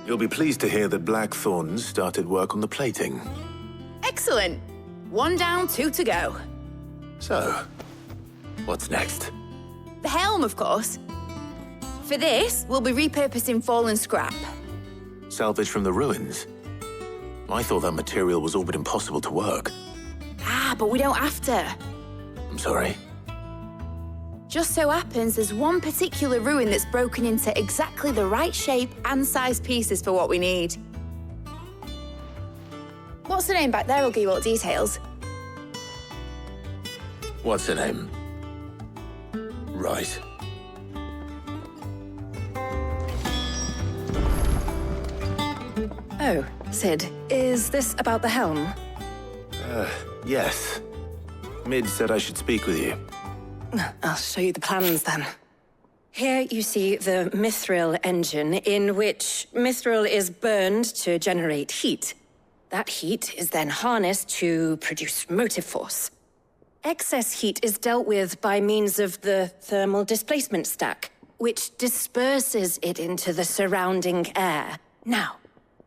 You'll be pleased to hear that Blackthorn's started work on the plating. Excellent. 1 down, 2 to go. So, what's next? The helm, of course. For this, we'll be repurposing fallen scrap. Salvage from the ruins? I thought that material was all but impossible to work. Ah, but we don't have to. I'm sorry. Just so happens there's one particular ruin that's broken into exactly the right shape and size pieces for what we need. What's the name back there? I'll give you all the details. What's her name? Right. Oh, Sid, is this about the helm? Yes. Mid said I should speak with you. I'll show you the plans then. Here you see the mithril engine, in which mithril is burned to generate heat. That heat is then harnessed to produce motive force. Excess heat is dealt with by means of the thermal displacement stack, which disperses it into the surrounding air. Now,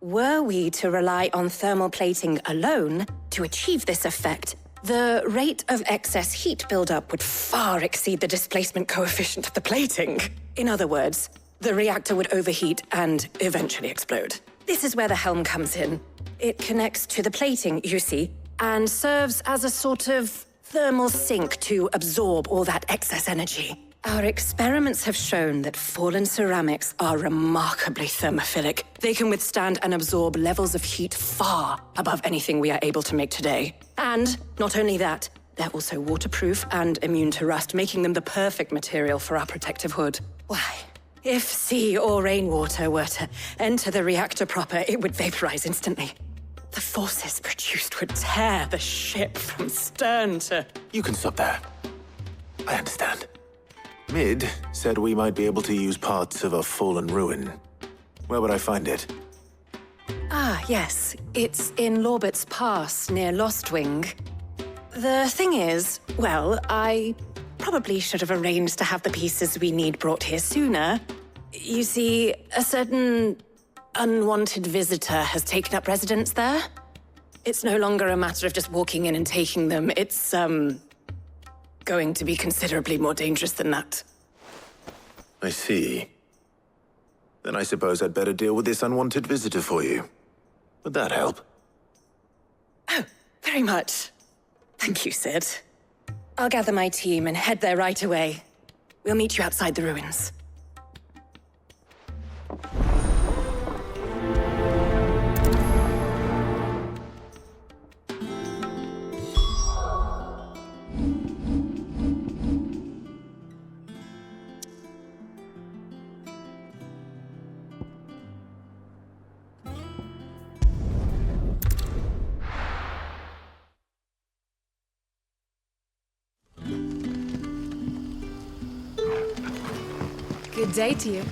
were we to rely on thermal plating alone to achieve this effect, the rate of excess heat buildup would far exceed the displacement coefficient of the plating. In other words, the reactor would overheat and eventually explode. This is where the helm comes in. It connects to the plating, you see, and serves as a sort of thermal sink to absorb all that excess energy. Our experiments have shown that fallen ceramics are remarkably thermophilic. They can withstand and absorb levels of heat far above anything we are able to make today. And not only that, they're also waterproof and immune to rust, making them the perfect material for our protective hood. Why? If sea or rainwater were to enter the reactor proper, it would vaporize instantly. The forces produced would tear the ship from stern to... You can stop there. I understand. Mid said we might be able to use parts of a fallen ruin. Where would I find it? Ah, yes. It's in Lorbert's Pass, near Lostwing. The thing is, well, I probably should have arranged to have the pieces we need brought here sooner. You see, a certain unwanted visitor has taken up residence there. It's no longer a matter of just walking in and taking them. It's, going to be considerably more dangerous than that. I see. Then I suppose I'd better deal with this unwanted visitor for you. Would that help? Oh, very much. Thank you, Sid. I'll gather my team and head there right away. We'll meet you outside the ruins. Good day to you.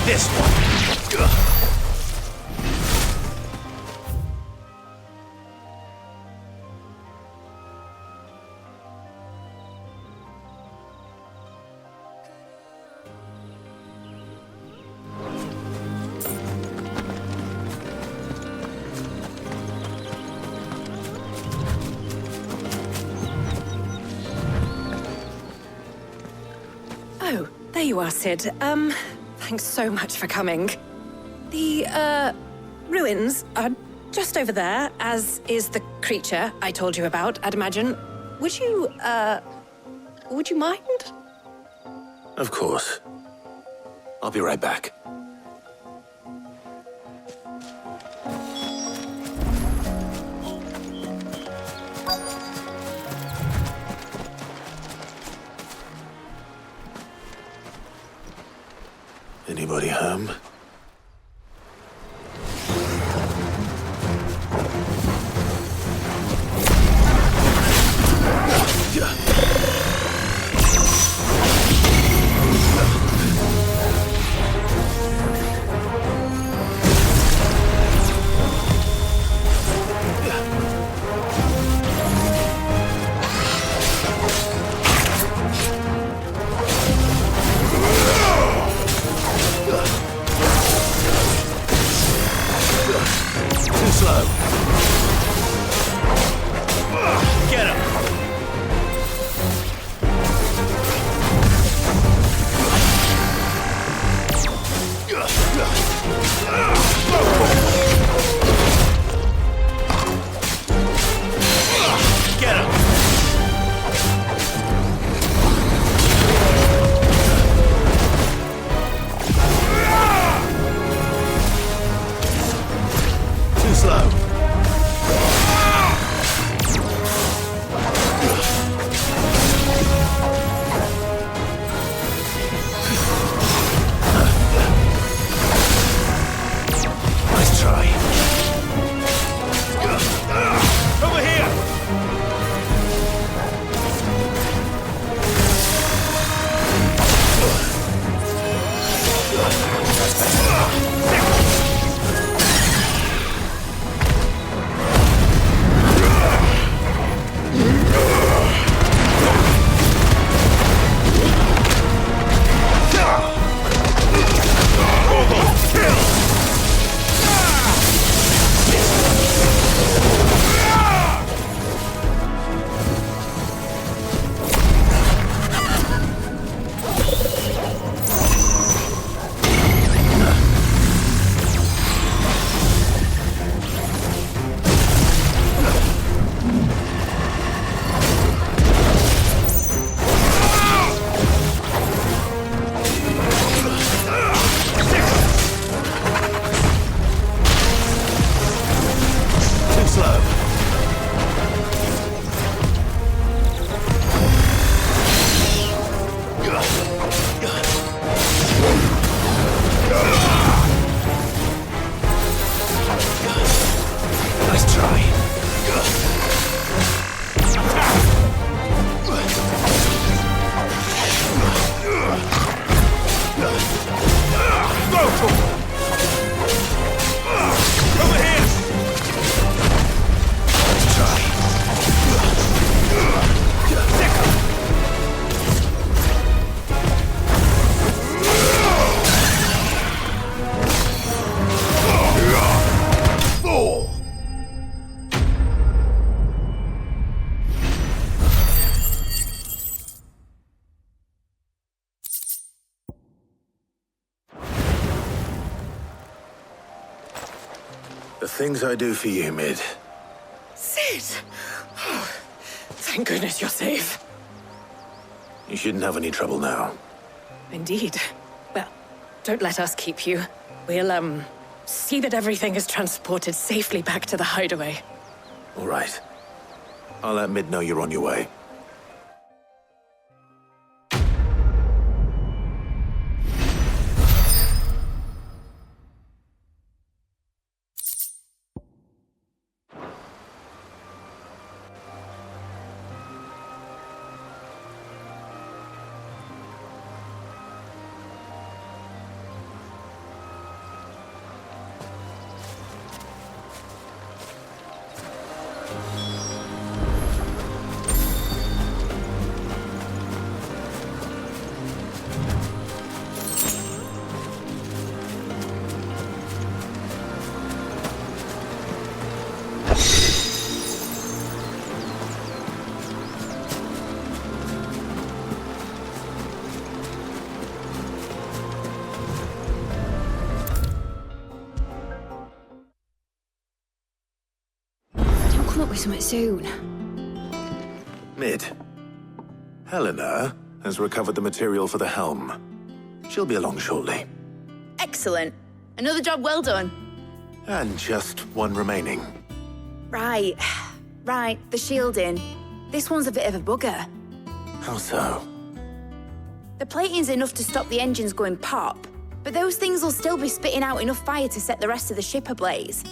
this one! Oh, there you are, Sid. Thanks so much for coming. The, ruins are just over there, as is the creature I told you about, I'd imagine. Would you mind? Of course. I'll be right back. Anybody home? The things I do for you, Mid. Sid! Oh, thank goodness you're safe. You shouldn't have any trouble now. Indeed. Well, don't let us keep you. We'll, see that everything is transported safely back to the hideaway. All right. I'll let Mid know you're on your way. with something soon. Mid. Helena has recovered the material for the helm. She'll be along shortly. Excellent. Another job well done. And just one remaining. Right. Right, the shielding. This one's a bit of a bugger. How so? The plating's enough to stop the engines going pop, but those things will still be spitting out enough fire to set the rest of the ship ablaze.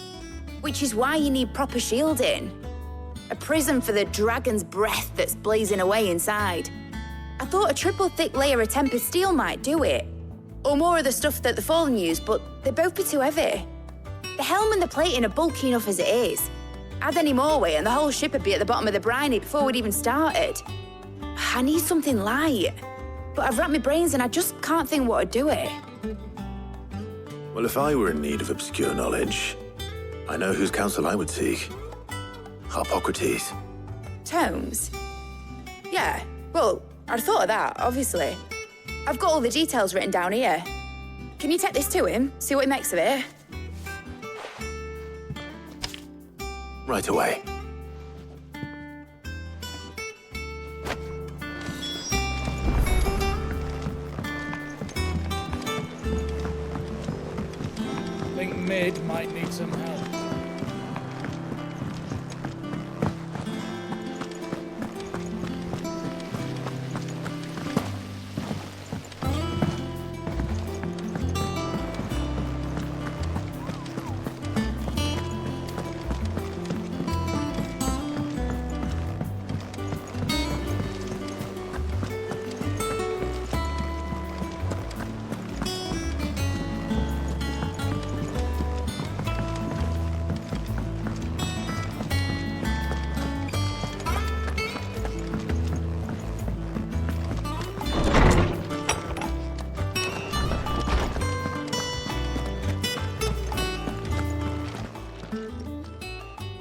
Which is why you need proper shielding. A prism for the dragon's breath that's blazing away inside. I thought a triple thick layer of tempered steel might do it. Or more of the stuff that the Fallen use, but they'd both be too heavy. The helm and the plating are bulky enough as it is. Add any more weight and the whole ship would be at the bottom of the briny before we'd even started. I need something light. But I've racked my brains and I just can't think what would do it. Well, if I were in need of obscure knowledge, I know whose counsel I would seek. Harpocrates. Tomes? Yeah, well, I'd thought of that, obviously. I've got all the details written down here. Can you take this to him, see what he makes of it? Right away. I think Mid might need some help.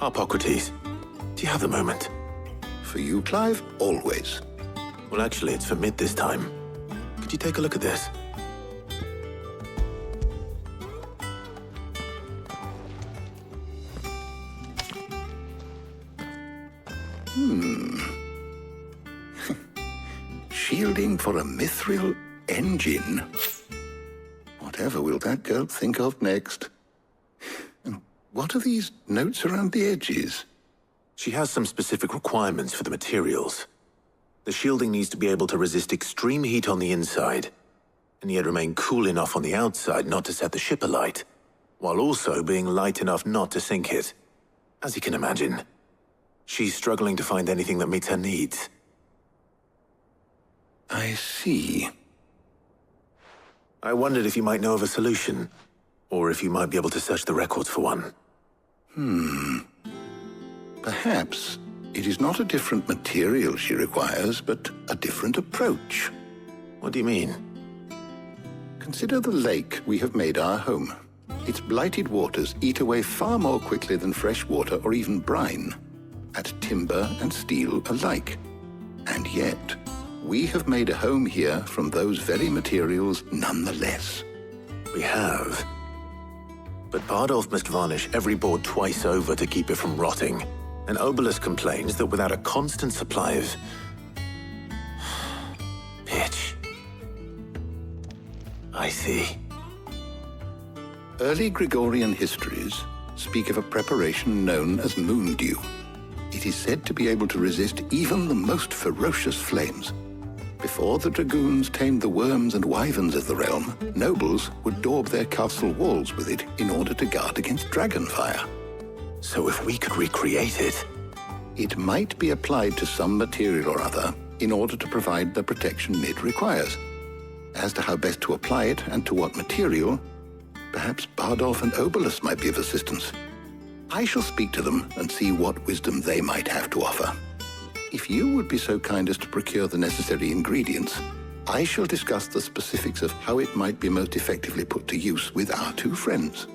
Harpocrates, do you have the moment? For you, Clive, always. Well, actually, it's for Mid this time. Could you take a look at this? Shielding for a mithril engine. Whatever will that girl think of next? And what are these notes around the edges? She has some specific requirements for the materials. The shielding needs to be able to resist extreme heat on the inside, and yet remain cool enough on the outside not to set the ship alight, while also being light enough not to sink it. As you can imagine, she's struggling to find anything that meets her needs. I see. I wondered if you might know of a solution, or if you might be able to search the records for one. Perhaps it is not a different material she requires, but a different approach. What do you mean? Consider the lake we have made our home. Its blighted waters eat away far more quickly than fresh water or even brine, at timber and steel alike. And yet, we have made a home here from those very materials nonetheless. We have. But Bardolph must varnish every board twice over to keep it from rotting. And Obelus complains that without a constant supply of pitch. I see. Early Gregorian histories speak of a preparation known as moon dew. It is said to be able to resist even the most ferocious flames. Before the dragoons tamed the worms and wyverns of the realm, nobles would daub their castle walls with it in order to guard against dragon fire. So if we could recreate it... It might be applied to some material or other in order to provide the protection Mid requires. As to how best to apply it and to what material, perhaps Bardolph and Obelus might be of assistance. I shall speak to them and see what wisdom they might have to offer. If you would be so kind as to procure the necessary ingredients, I shall discuss the specifics of how it might be most effectively put to use with our two friends.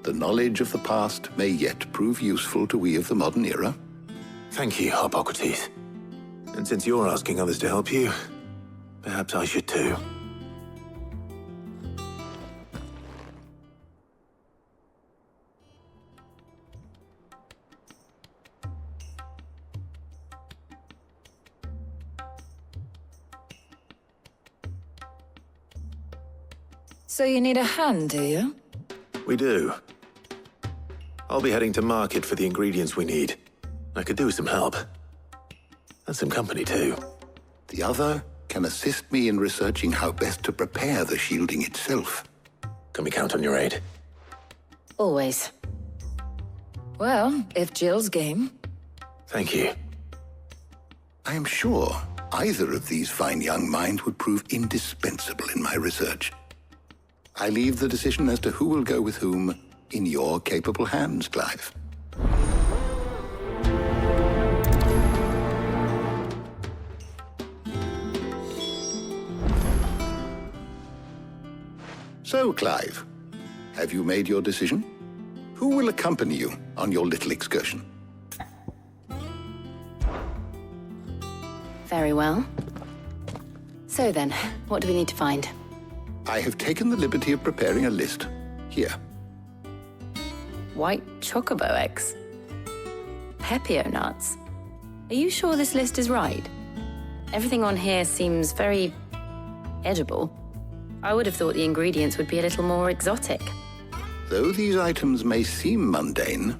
The knowledge of the past may yet prove useful to we of the modern era. Thank you, Harpocrates. And since you're asking others to help you, perhaps I should too. So you need a hand, do you? We do. I'll be heading to market for the ingredients we need. I could do with some help. And some company, too. The other can assist me in researching how best to prepare the shielding itself. Can we count on your aid? Always. Well, if Jill's game. Thank you. I am sure either of these fine young minds would prove indispensable in my research. I leave the decision as to who will go with whom in your capable hands, Clive. So, Clive, have you made your decision? Who will accompany you on your little excursion? Very well. So then, what do we need to find? I have taken the liberty of preparing a list. Here. White chocobo eggs. Pepio nuts. Are you sure this list is right? Everything on here seems very edible. I would have thought the ingredients would be a little more exotic. Though these items may seem mundane,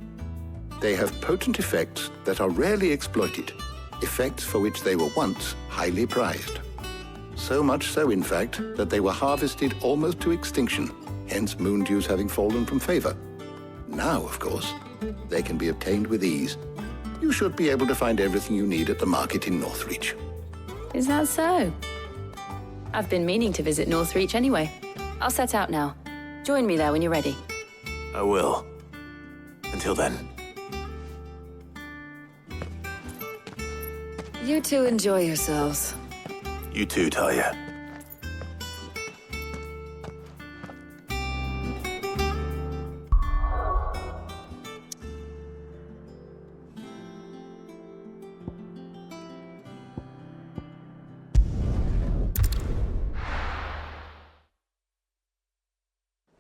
they have potent effects that are rarely exploited, effects for which they were once highly prized. So much so, in fact, that they were harvested almost to extinction, hence moon dews having fallen from favor. Now, of course, they can be obtained with ease. You should be able to find everything you need at the market in Northreach. Is that so? I've been meaning to visit Northreach anyway. I'll set out now. Join me there when you're ready. I will. Until then. You two enjoy yourselves. You too, Talia.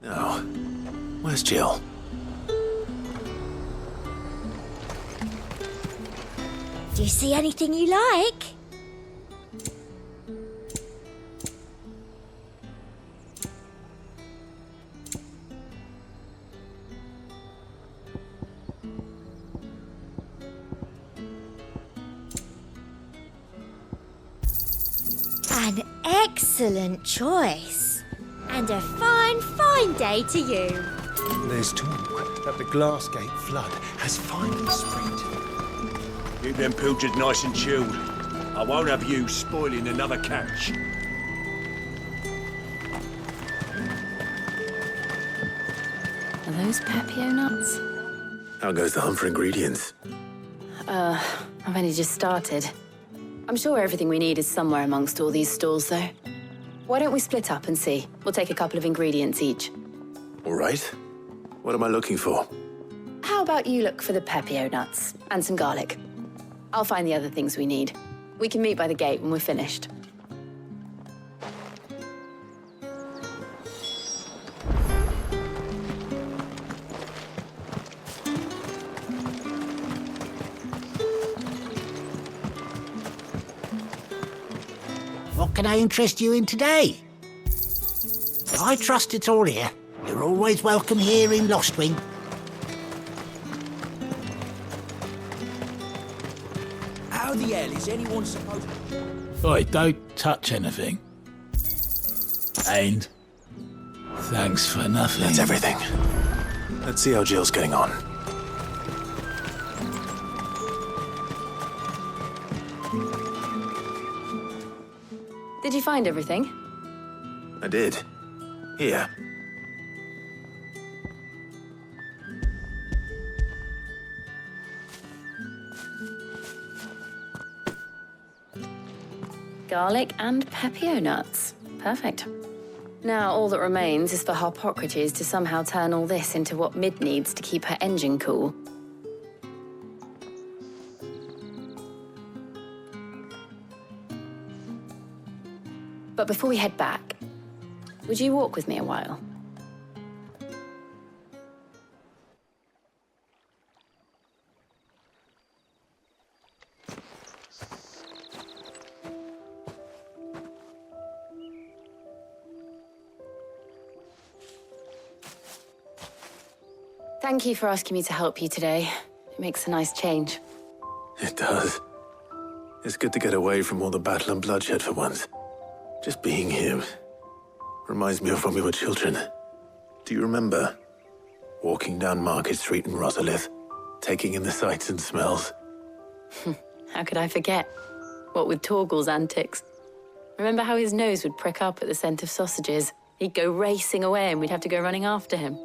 Now, where's Jill? Do you see anything you like? An excellent choice. And a fine, fine day to you. There's talk that the Glassgate flood has finally spread. Keep them pilchards nice and chilled. I won't have you spoiling another catch. Are those Pepio nuts? How goes the hunt for ingredients? I've only just started. I'm sure everything we need is somewhere amongst all these stalls, though. Why don't we split up and see? We'll take a couple of ingredients each. All right. What am I looking for? How about you look for the Pepio nuts and some garlic? I'll find the other things we need. We can meet by the gate when we're finished. What can I interest you in today? I trust it's all here. You're always welcome here in Lostwing. How the hell is anyone supposed to... Oi, don't touch anything. And thanks for nothing. That's everything. Let's see how Jill's getting on. Did you find everything? I did. Here. Garlic and Pepio nuts. Perfect. Now all that remains is for Harpocrates to somehow turn all this into what Mid needs to keep her engine cool. But before we head back, would you walk with me a while? Thank you for asking me to help you today. It makes a nice change. It does. It's good to get away from all the battle and bloodshed for once. Just being here reminds me of when we were children. Do you remember? Walking down Market Street in Rosalith, taking in the sights and smells. How could I forget? What with Torgal's antics. Remember how his nose would prick up at the scent of sausages? He'd go racing away and we'd have to go running after him.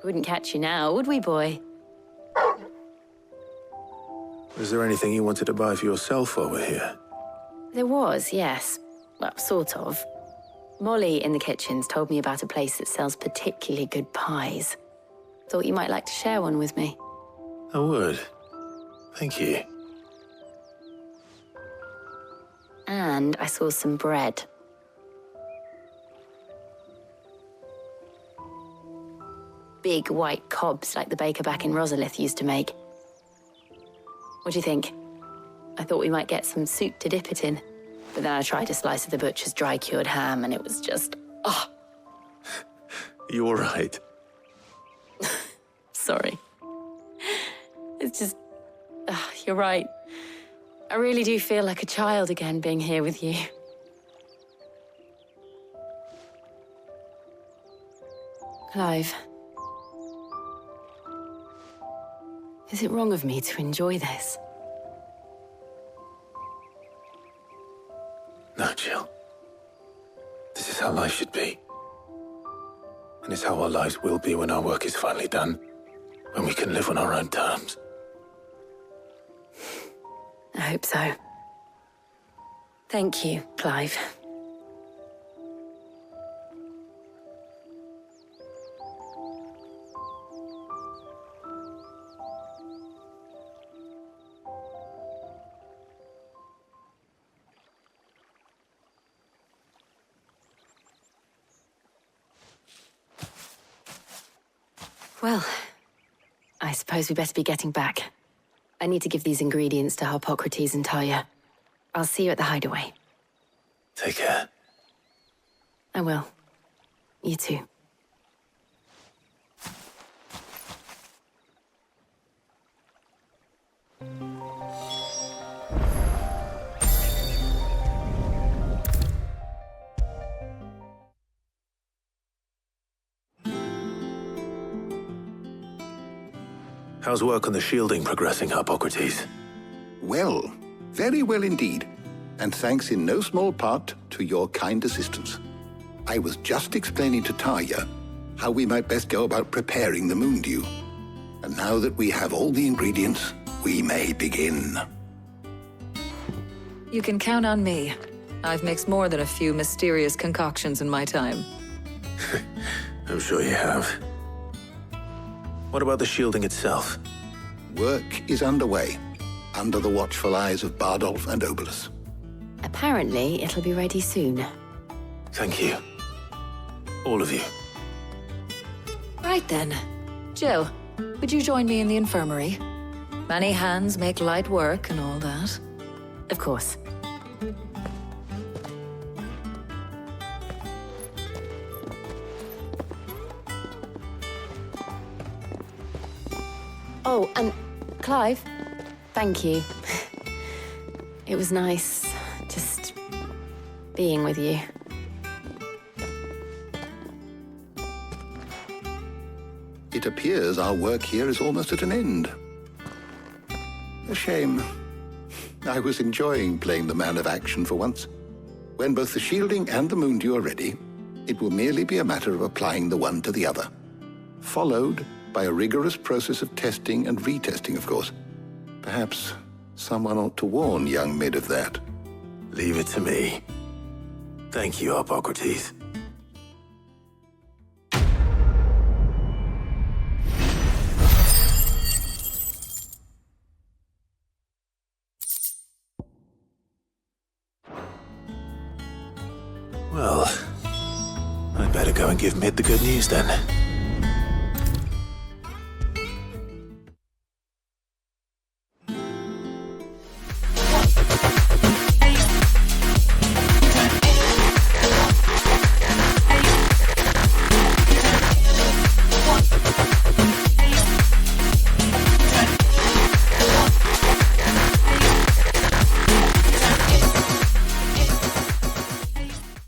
We wouldn't catch you now, would we, boy? Was there anything you wanted to buy for yourself while we're here? There was, yes. Well, sort of. Molly in the kitchens told me about a place that sells particularly good pies. Thought you might like to share one with me. I would. Thank you. And I saw some bread. Big white cobs like the baker back in Rosalith used to make. What do you think? I thought we might get some soup to dip it in. But then I tried a slice of the butcher's dry-cured ham and it was just... oh! You all right? Sorry. It's just... you're right. I really do feel like a child again being here with you. Clive. Is it wrong of me to enjoy this? No, Jill. This is how life should be. And it's how our lives will be when our work is finally done. When we can live on our own terms. I hope so. Thank you, Clive. Well, I suppose we better be getting back. I need to give these ingredients to Harpocrates and Talia. I'll see you at the hideaway. Take care. I will. You too. How's work on the shielding progressing, Harpocrates? Well, very well indeed. And thanks in no small part to your kind assistance. I was just explaining to Talia how we might best go about preparing the moon dew. And now that we have all the ingredients, we may begin. You can count on me. I've mixed more than a few mysterious concoctions in my time. I'm sure you have. What about the shielding itself? Work is underway, under the watchful eyes of Bardolph and Obolus. Apparently, it'll be ready soon. Thank you. All of you. Right then. Jill, would you join me in the infirmary? Many hands make light work and all that. Of course. Oh, and Clive, thank you. It was nice just being with you. It appears our work here is almost at an end. A shame. I was enjoying playing the man of action for once. When both the shielding and the moon dew are ready, it will merely be a matter of applying the one to the other. Followed by a rigorous process of testing and retesting, of course. Perhaps someone ought to warn young Mid of that. Leave it to me. Thank you, Harpocrates. Well, I'd better go and give Mid the good news then.